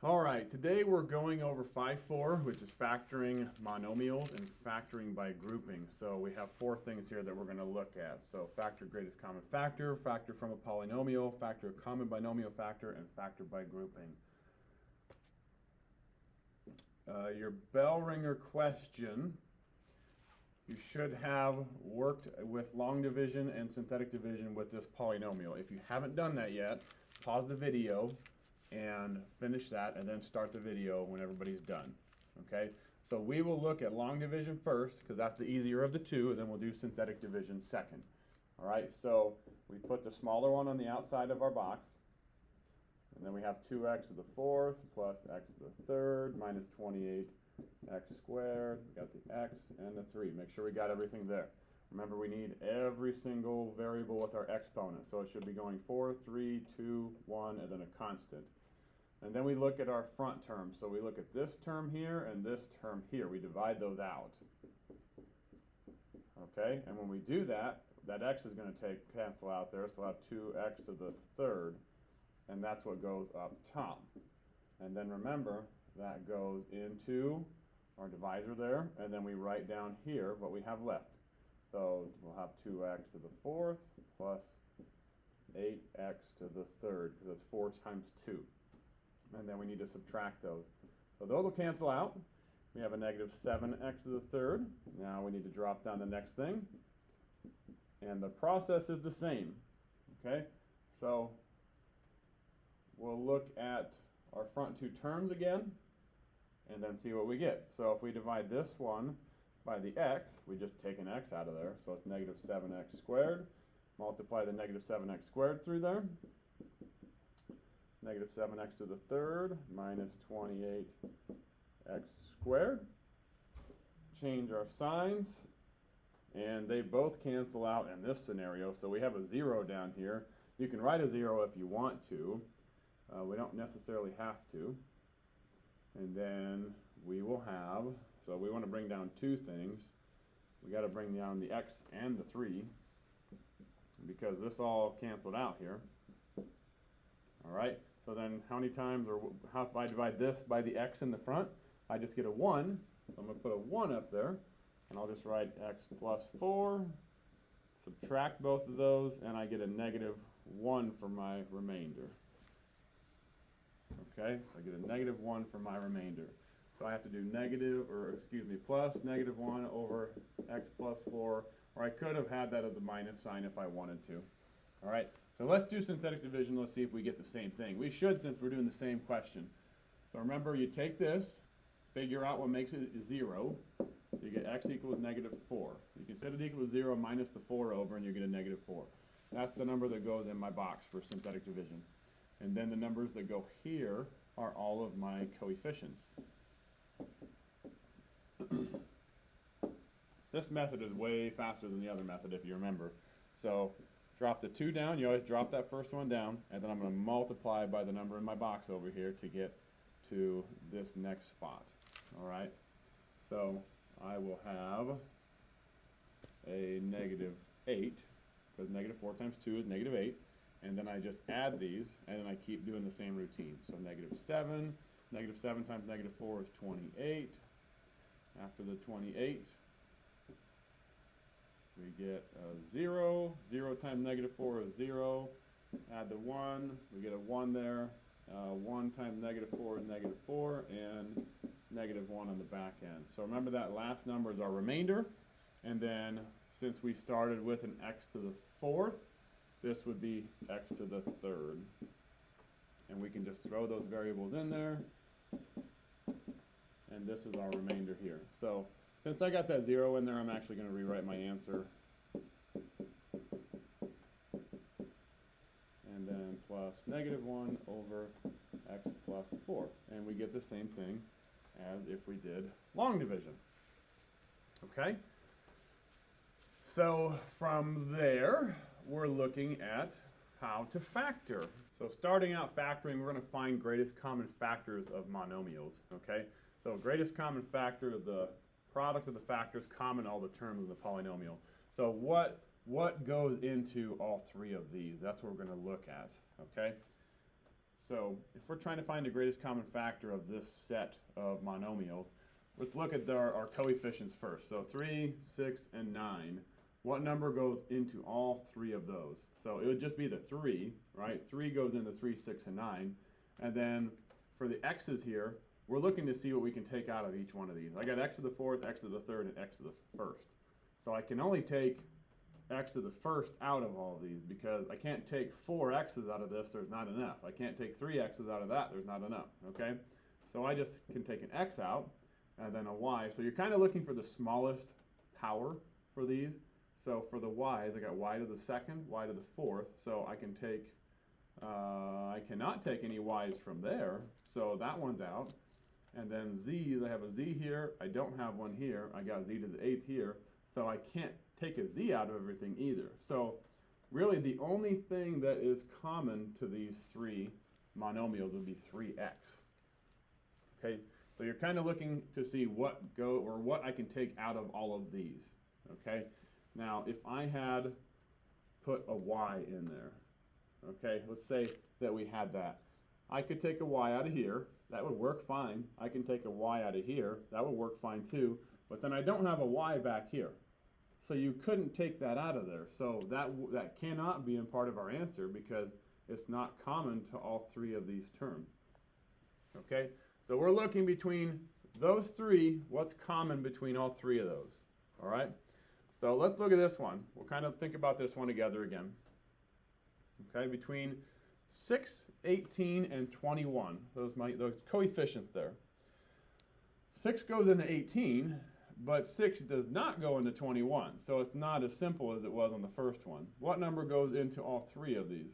All right, today we're going over 5.4, which is factoring monomials and factoring by grouping. So we have four things here that we're going to look at. So factor greatest common factor, factor from a polynomial, factor a common binomial factor, and factor by grouping. Your bell ringer question, you should have worked with long division and synthetic division with this polynomial. If you haven't done that yet, pause the video and finish that, and then start the video when everybody's done. Okay, so we will look at long division first because that's the easier of the two, and then we'll do synthetic division second. All right, so we put the smaller one on the outside of our box, and then we have 2x to the fourth plus x to the third minus 28x squared. We got the x and the 3. Make sure we got everything there. Remember, we need every single variable with our exponent, so it should be going 4, 3, 2, 1, and then a constant. And then we look at our front term. So we look at this term here and this term here. We divide those out. Okay, and when we do that, that x is going to cancel out there, so we'll have 2x to the third, and that's what goes up top. And then remember, that goes into our divisor there, and then we write down here what we have left. So we'll have 2x to the fourth plus 8x to the third, because that's 4 times 2. And then we need to subtract those. So those will cancel out. We have a negative 7x to the third. Now we need to drop down the next thing. And the process is the same. Okay? So we'll look at our front two terms again and then see what we get. So if we divide this one by the x, we just take an x out of there. So it's negative 7x squared. Multiply the negative 7x squared through there. Negative 7x to the third minus 28x squared. Change our signs, and they both cancel out in this scenario. So we have a 0 down here. You can write a 0 if you want to. We don't necessarily have to. And then we will have, so we want to bring down two things. We got to bring down the x and the 3 because this all canceled out here. All right, so then how many times, or how if I divide this by the x in the front, I just get a 1. So I'm going to put a 1 up there, and I'll just write x plus 4, subtract both of those, and I get a negative 1 for my remainder. Okay, so I get a negative 1 for my remainder. So I have to do plus negative 1 over x plus 4, or I could have had that as a minus sign if I wanted to. All right, so let's do synthetic division. Let's see if we get the same thing. We should, since we're doing the same question. So remember, you take this, figure out what makes it 0. So you get x equals negative 4. You can set it equal to 0 minus the 4 over, and you get a negative 4. That's the number that goes in my box for synthetic division. And then the numbers that go here are all of my coefficients. This method is way faster than the other method, if you remember. So drop the 2 down. You always drop that first one down, and then I'm going to multiply by the number in my box over here to get to this next spot. All right, so I will have a negative 8, because negative 4 times 2 is negative 8, and then I just add these, and then I keep doing the same routine. So negative 7 times negative 4 is 28. After the 28, we get a 0. 0 times negative 4 is 0. Add the 1. We get a 1 there. 1 times negative 4 is negative 4. And negative 1 on the back end. So remember that last number is our remainder. And then since we started with an x to the fourth, this would be x to the third. And we can just throw those variables in there. And this is our remainder here. So since I got that 0 in there, I'm actually going to rewrite my answer. And then plus negative 1 over x plus 4. And we get the same thing as if we did long division. Okay? So from there, we're looking at how to factor. So starting out factoring, we're going to find greatest common factors of monomials. Okay? So greatest common factor of the product of the factors common all the terms of the polynomial. So what goes into all three of these? That's what we're going to look at. Okay? So if we're trying to find the greatest common factor of this set of monomials, let's look at our coefficients first. So 3, 6, and 9. What number goes into all three of those? So it would just be the 3, right? 3 goes into 3, 6, and 9. And then for the x's here, we're looking to see what we can take out of each one of these. I got x to the fourth, x to the third, and x to the first. So I can only take x to the first out of all of these because I can't take 4 x's out of this, there's not enough. I can't take 3 x's out of that, there's not enough, okay? So I just can take an x out and then a y. So you're kind of looking for the smallest power for these. So for the y's, I got y to the second, y to the fourth. So I can take, I cannot take any y's from there. So that one's out. And then z's, I have a z here. I don't have one here. I got z to the 8th here. So I can't take a z out of everything either. So really the only thing that is common to these three monomials would be 3x. Okay, so you're kind of looking to see what I can take out of all of these. Okay. Now, if I had put a y in there, okay, let's say that we had that. I could take a y out of here, that would work fine. I can take a y out of here, that would work fine too, but then I don't have a y back here. So you couldn't take that out of there. So that cannot be a part of our answer because it's not common to all three of these terms. Okay, so we're looking between those three, what's common between all three of those, all right? So let's look at this one. We'll kind of think about this one together again. Okay, between 6, 18, and 21, those coefficients there. 6 goes into 18, but 6 does not go into 21, so it's not as simple as it was on the first one. What number goes into all three of these?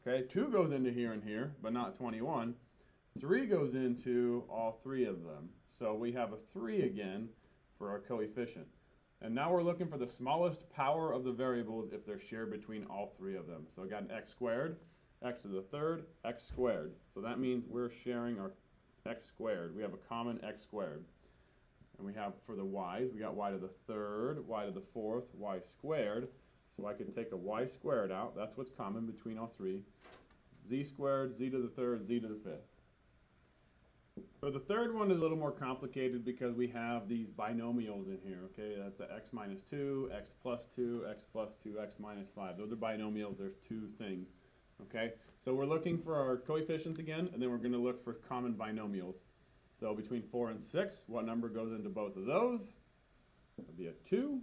Okay, 2 goes into here and here, but not 21. 3 goes into all three of them, so we have a 3 again for our coefficient. And now we're looking for the smallest power of the variables if they're shared between all three of them. So I got an x squared, x to the third, x squared. So that means we're sharing our x squared. We have a common x squared. And we have for the y's, we got y to the third, y to the fourth, y squared. So I could take a y squared out. That's what's common between all three. Z squared, z to the third, z to the fifth. So the third one is a little more complicated because we have these binomials in here, okay? That's a x minus 2, x plus 2, x plus 2, x minus 5. Those are binomials, there's two things, okay? So we're looking for our coefficients again, and then we're going to look for common binomials. So between 4 and 6, what number goes into both of those? That would be a 2.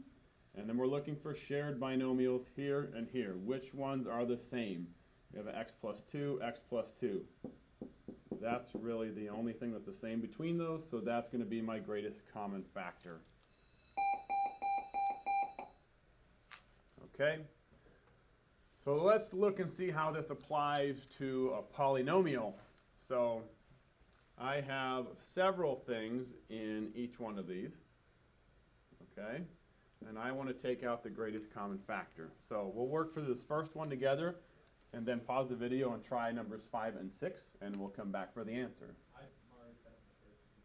And then we're looking for shared binomials here and here. Which ones are the same? We have an x plus 2, x plus 2. That's really the only thing that's the same between those, so that's going to be my greatest common factor. Okay, so let's look and see how this applies to a polynomial. So I have several things in each one of these, okay, and I want to take out the greatest common factor. So we'll work through this first one together, and then pause the video and try numbers 5 and 6, and we'll come back for the answer. I've already set up the first one.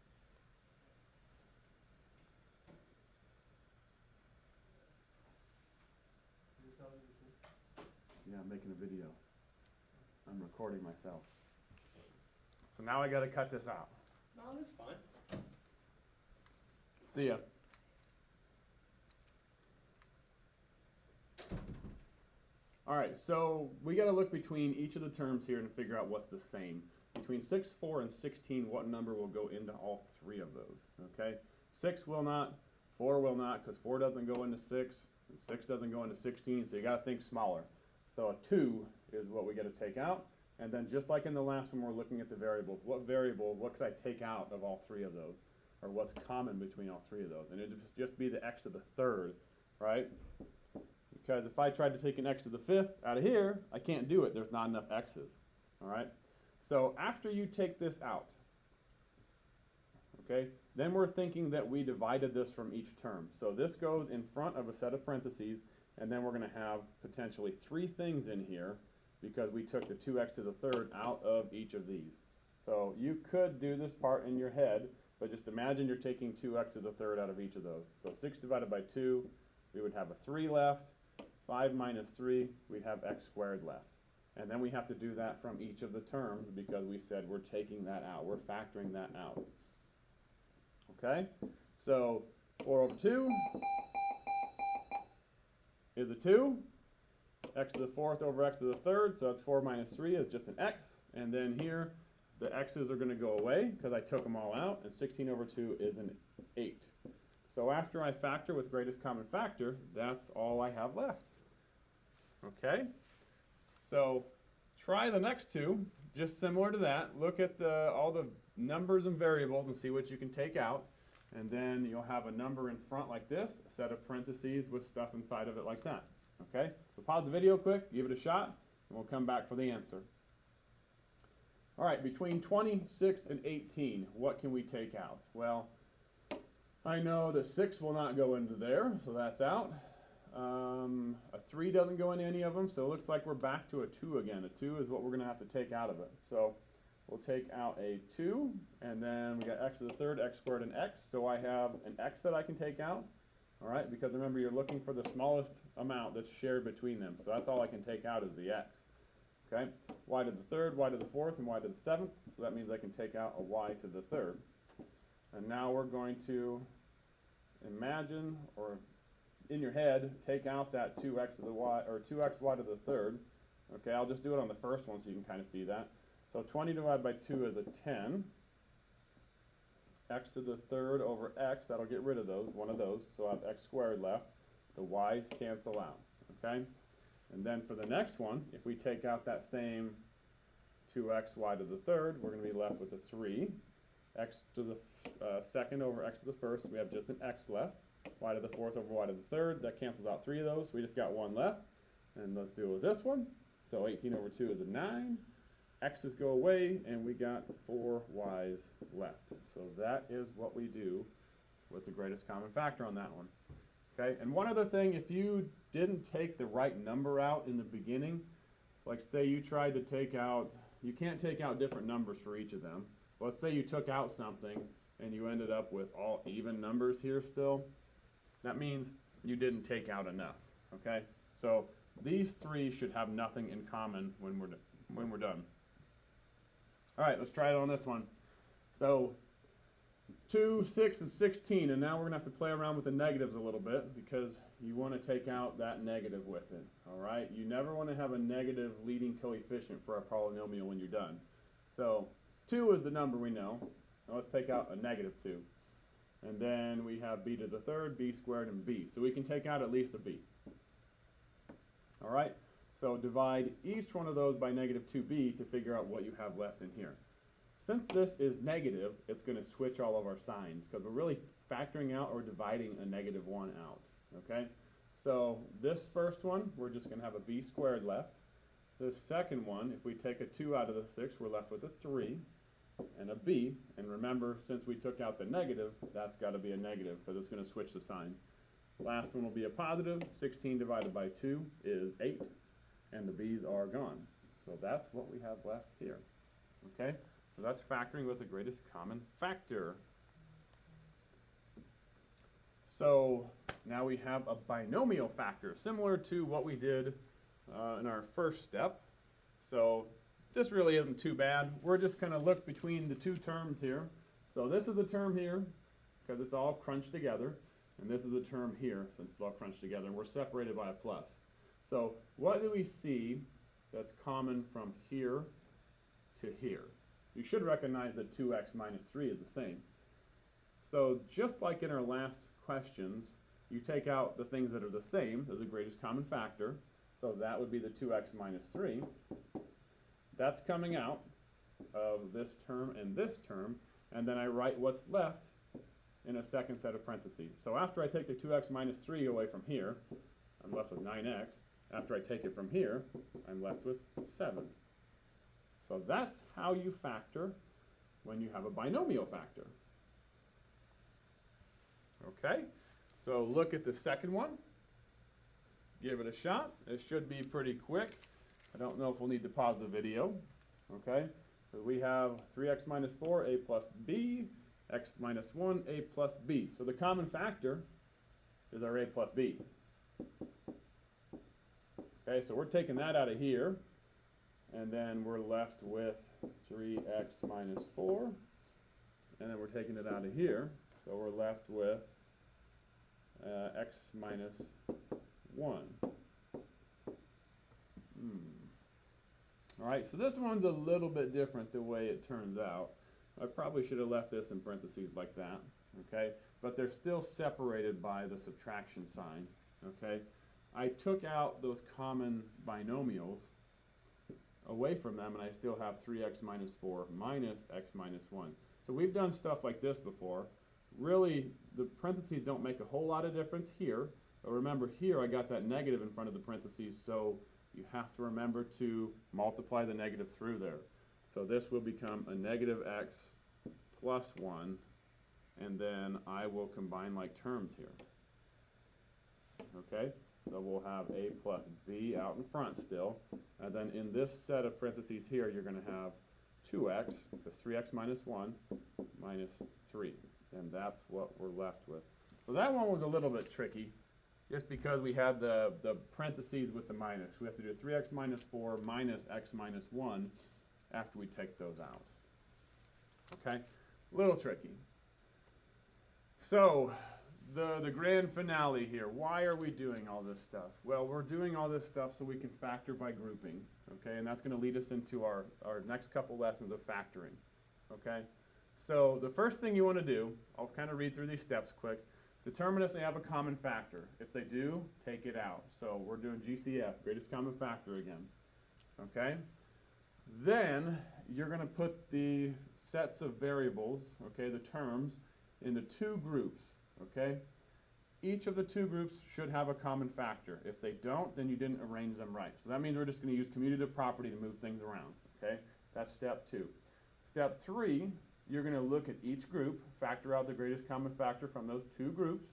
Is this all you see? Yeah, I'm making a video. I'm recording myself. So now I got to cut this out. No, that's fine. See ya. All right, so we got to look between each of the terms here and figure out what's the same. Between 6, 4, and 16, what number will go into all three of those, okay? 6 will not, 4 will not, because 4 doesn't go into 6, and 6 doesn't go into 16, so you got to think smaller. So a 2 is what we got to take out, and then just like in the last one, we're looking at the variables. What variable, what could I take out of all three of those? Or what's common between all three of those? And it would just be the x to the third, right? Because if I tried to take an x to the fifth out of here, I can't do it. There's not enough x's, all right? So after you take this out, okay, then we're thinking that we divided this from each term. So this goes in front of a set of parentheses, and then we're going to have potentially 3 things in here because we took the 2x to the third out of each of these. So you could do this part in your head, but just imagine you're taking 2x to the third out of each of those. So 6 divided by 2, we would have a 3 left. 5 minus 3, we'd have x squared left. And then we have to do that from each of the terms because we said we're taking that out. We're factoring that out. Okay? So 4 over 2 is a 2. X to the 4th over x to the 3rd, so that's 4 minus 3 is just an x. And then here, the x's are going to go away because I took them all out, and 16 over 2 is an 8. So after I factor with greatest common factor, that's all I have left. Okay? So try the next two, just similar to that. Look at all the numbers and variables and see what you can take out. And then you'll have a number in front like this, a set of parentheses with stuff inside of it like that. Okay? So pause the video quick, give it a shot, and we'll come back for the answer. All right, between 26 and 18, what can we take out? Well, I know the 6 will not go into there, so that's out. A 3 doesn't go into any of them, so it looks like we're back to a 2 again. A 2 is what we're going to have to take out of it. So we'll take out a 2, and then we got x to the 3rd, x squared, and x. So I have an x that I can take out, all right, because remember you're looking for the smallest amount that's shared between them. So that's all I can take out is the x. Okay, y to the 3rd, y to the 4th, and y to the 7th. So that means I can take out a y to the 3rd. And now we're going to imagine, or in your head, take out that 2x to the y, or 2xy to the 3rd. Okay, I'll just do it on the first one so you can kind of see that. So 20 divided by 2 is a 10. X to the 3rd over x, that'll get rid of those, one of those. So I have x squared left. The y's cancel out. Okay? And then for the next one, if we take out that same 2xy to the 3rd, we're going to be left with a 3. X to the 2nd over x to the 1st, we have just an x left. Y to the 4th over y to the 3rd, that cancels out 3 of those. We just got 1 left. And let's deal with this one. So 18 over 2 is a 9. X's go away, and we got 4 y's left. So that is what we do with the greatest common factor on that one. Okay, and one other thing, if you didn't take the right number out in the beginning, like say you tried to take out, you can't take out different numbers for each of them. Let's say you took out something and you ended up with all even numbers here still. That means you didn't take out enough, okay? So these three should have nothing in common when we're done. All right, let's try it on this one. So 2, 6, and 16, and now we're going to have to play around with the negatives a little bit because you want to take out that negative with it, all right? You never want to have a negative leading coefficient for a polynomial when you're done. So 2 is the number we know. Now let's take out a negative 2. And then we have b to the 3rd, b squared, and b. So we can take out at least a b. All right? So divide each one of those by negative 2b to figure out what you have left in here. Since this is negative, it's going to switch all of our signs because we're really factoring out or dividing a negative 1 out. Okay? So this first one, we're just going to have a b squared left. This second one, if we take a 2 out of the 6, we're left with a 3 and a b. And remember, since we took out the negative, that's got to be a negative because it's going to switch the signs. Last one will be a positive. 16 divided by 2 is 8. And the b's are gone. So that's what we have left here. Okay? So that's factoring with the greatest common factor. So now we have a binomial factor, similar to what we did in our first step. So this really isn't too bad. We're just going to look between the two terms here. So this is a term here, because it's all crunched together. And this is a term here, since it's all crunched together. And we're separated by a plus. So what do we see that's common from here to here? You should recognize that 2x minus 3 is the same. So just like in our last questions, you take out the things that are the same, as the greatest common factor. So that would be the 2x minus 3. That's coming out of this term and this term. And then I write what's left in a second set of parentheses. So after I take the 2x minus 3 away from here, I'm left with 9x. After I take it from here, I'm left with 7. So that's how you factor when you have a binomial factor. Okay, so look at the second one. Give it a shot. It should be pretty quick. I don't know if we'll need to pause the video. Okay, so we have 3x minus 4, a plus b, x minus 1, a plus b. So the common factor is our a plus b. Okay, so we're taking that out of here. and then we're left with 3x minus 4, and then we're taking it out of here, so we're left with x minus 1. All right, so this one's a little bit different the way it turns out. I probably should have left this in parentheses like that, okay? But they're still separated by the subtraction sign, okay? I took out those common binomials away from them, and I still have 3x minus 4 minus x minus 1. So we've done stuff like this before. Really, the parentheses don't make a whole lot of difference here. But remember, here I got that negative in front of the parentheses, so you have to remember to multiply the negative through there. So this will become a negative x plus 1, and then I will combine like terms here. Okay, so we'll have a plus b out in front still, and then in this set of parentheses here, you're going to have 2x, because 3x minus 1 minus 3, and that's what we're left with. So that one was a little bit tricky, just because we had the parentheses with the minus. We have to do 3x minus 4 minus x minus 1 after we take those out. Okay, a little tricky. So the grand finale here, why are we doing all this stuff? Well, we're doing all this stuff so we can factor by grouping, okay, and that's going to lead us into our next couple lessons of factoring, okay? So the first thing you want to do, I'll kind of read through these steps quick. Determine if they have a common factor. If they do, take it out. So we're doing GCF, greatest common factor again. Okay? Then you're going to put the sets of variables, okay, the terms, into two groups. Okay? Each of the two groups should have a common factor. If they don't, then you didn't arrange them right. So that means we're just going to use commutative property to move things around. Okay? That's step 2. Step 3, you're going to look at each group, factor out the greatest common factor from those two groups,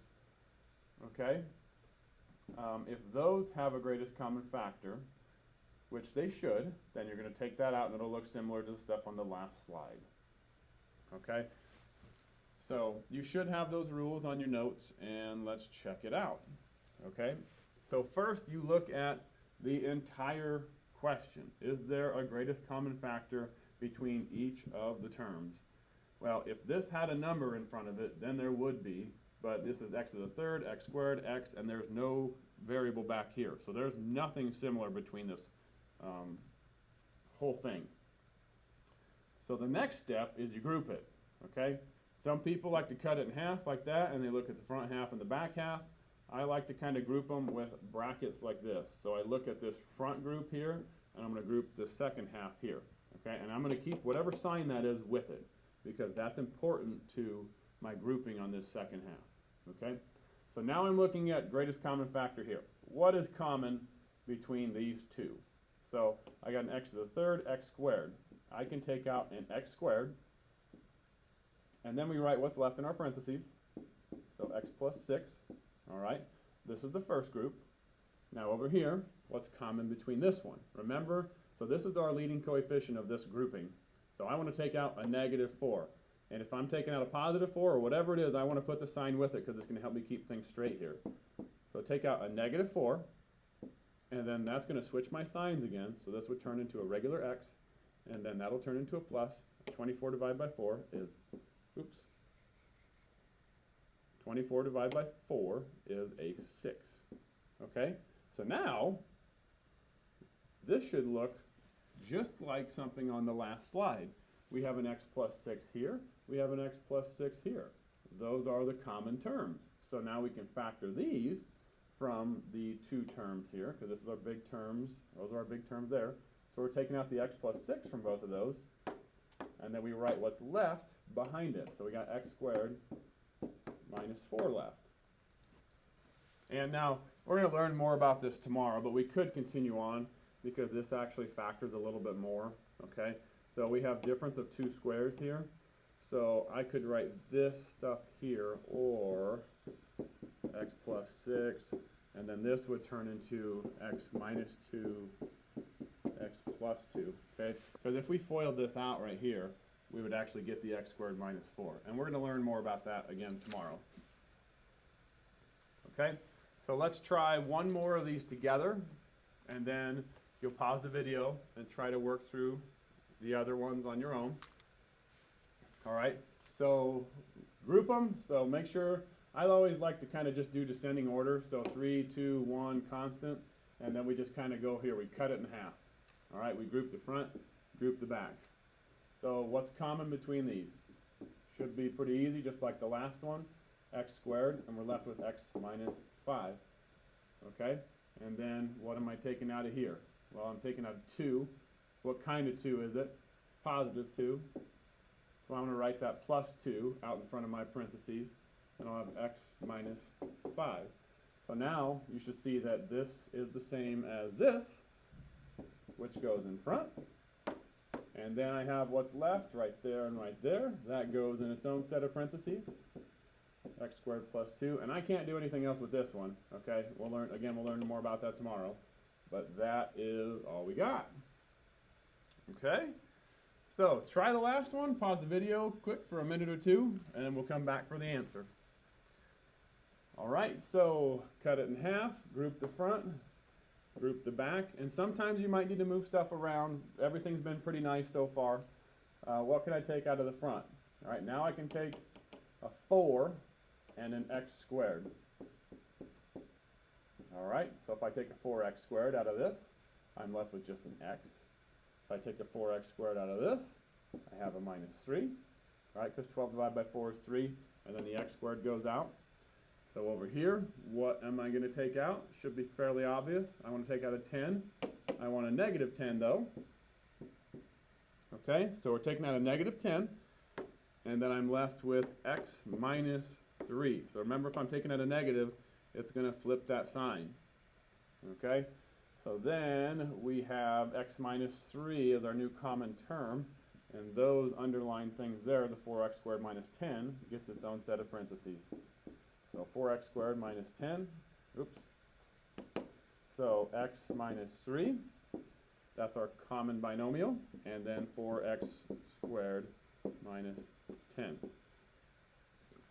okay? If those have a greatest common factor, which they should, then you're going to take that out and it'll look similar to the stuff on the last slide, okay? So you should have those rules on your notes, and let's check it out, okay? So first you look at the entire question. Is there a greatest common factor between each of the terms? Well, if this had a number in front of it, then there would be, but this is x to the third, x squared, x, and there's no variable back here. So there's nothing similar between this whole thing. So the next step is you group it, okay? Some people like to cut it in half like that, and they look at the front half and the back half. I like to kind of group them with brackets like this. So I look at this front group here, and I'm going to group the second half here, okay? And I'm going to keep whatever sign that is with it, because that's important to my grouping on this second half, okay? So now I'm looking at greatest common factor here. What is common between these two? So I got an x to the third, x squared. I can take out an x squared, and then we write what's left in our parentheses. So x plus 6, all right? This is the first group. Now over here, what's common between this one? Remember, so this is our leading coefficient of this grouping. So I want to take out a negative 4. And if I'm taking out a positive 4 or whatever it is, I want to put the sign with it because it's going to help me keep things straight here. So take out a negative 4, and then that's going to switch my signs again. So this would turn into a regular x, and then that'll turn into a plus. 24 divided by 4 is, oops, 24 divided by 4 is a 6. Okay? So now, this should look just like something on the last slide. We have an x plus 6 here. We have an x plus 6 here. Those are the common terms. So now we can factor these from the two terms here, because this is our big terms. Those are our big terms there. So we're taking out the x plus 6 from both of those, and then we write what's left behind it. So we got x squared minus 4 left. And now, we're going to learn more about this tomorrow, but we could continue on, because this actually factors a little bit more, okay? So we have difference of two squares here. So I could write this stuff here, or x plus 6, and then this would turn into x minus 2, x plus 2, okay? Because if we FOILed this out right here, we would actually get the x squared minus 4. And we're going to learn more about that again tomorrow. Okay? So let's try one more of these together, and then you'll pause the video and try to work through the other ones on your own. All right, so group them. So make sure, I always like to kind of just do descending order. So 3, 2, 1, constant, and then we just kind of go here. We cut it in half. All right, we group the front, group the back. So what's common between these? Should be pretty easy, just like the last one, x squared, and we're left with x minus 5. Okay, and then what am I taking out of here? Well, I'm taking out 2. What kind of 2 is it? It's positive 2. So I'm going to write that plus 2 out in front of my parentheses, and I'll have x minus 5. So now you should see that this is the same as this, which goes in front. And then I have what's left right there and right there. That goes in its own set of parentheses, x squared plus 2. And I can't do anything else with this one, okay? We'll learn more about that tomorrow. But that is all we got. Okay? So try the last one, pause the video quick for a minute or two, and then we'll come back for the answer. All right, so cut it in half, group the front, group the back, and sometimes you might need to move stuff around. Everything's been pretty nice so far. What can I take out of the front? All right, now I can take a 4 and an x squared. All right, so if I take a 4x squared out of this, I'm left with just an x. If I take a 4x squared out of this, I have a minus 3. All right, because 12 divided by 4 is 3, and then the x squared goes out. So over here, what am I going to take out? Should be fairly obvious. I want to take out a 10. I want a negative 10 though. Okay, so we're taking out a negative 10, and then I'm left with x minus 3. So remember, if I'm taking out a negative, it's going to flip that sign. Okay, so then we have x minus 3 as our new common term, and those underlined things there, the 4x squared minus 10, gets its own set of parentheses. So 4x squared minus 10, oops. So x minus 3, that's our common binomial, and then 4x squared minus 10.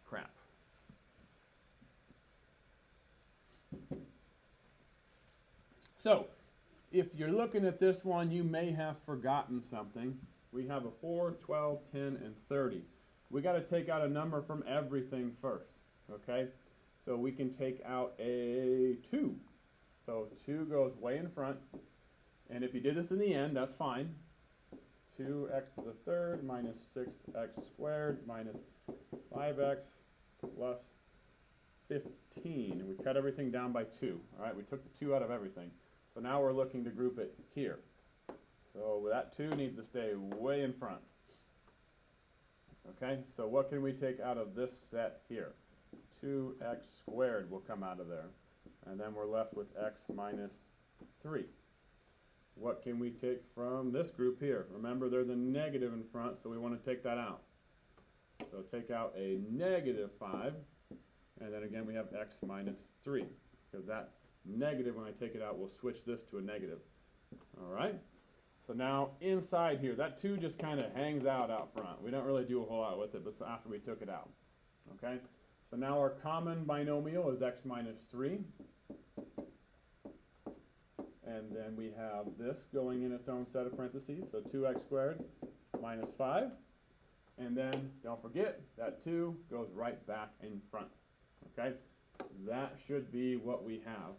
Crap. So, if you're looking at this one, you may have forgotten something. We have a 4, 12, 10, and 30. We got to take out a number from everything first. Okay, so we can take out a 2. So 2 goes way in front, and if you did this in the end, that's fine. 2x to the third minus 6x squared minus 5x plus 15. And we cut everything down by 2. All right, we took the 2 out of everything. So now we're looking to group it here. So that 2 needs to stay way in front. Okay, so what can we take out of this set here? 2x squared will come out of there. And then we're left with x minus 3. What can we take from this group here? Remember, there's a negative in front, so we want to take that out. So take out a negative 5. And then again, we have x minus 3. Because that negative, when I take it out, will switch this to a negative. All right? So now inside here, that 2 just kind of hangs out front. We don't really do a whole lot with it, but after we took it out. Okay? So now our common binomial is x minus 3. And then we have this going in its own set of parentheses. So 2x squared minus 5. And then, don't forget, that 2 goes right back in front. Okay? That should be what we have.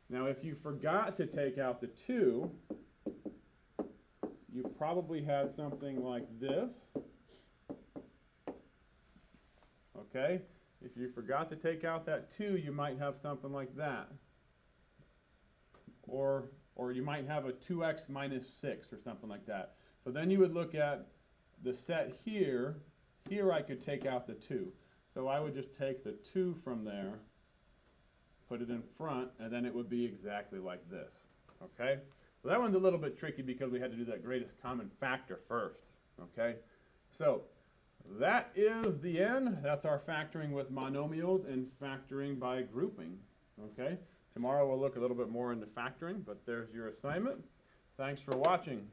Now, if you forgot to take out the 2, you probably had something like this. Okay? If you forgot to take out that 2, you might have something like that. Or you might have a 2x minus 6 or something like that. So then you would look at the set here. Here I could take out the 2. So I would just take the 2 from there, put it in front, and then it would be exactly like this. Okay? So that one's a little bit tricky because we had to do that greatest common factor first. Okay? So that is the end. That's our factoring with monomials and factoring by grouping. Okay? Tomorrow we'll look a little bit more into factoring, but there's your assignment. Thanks for watching.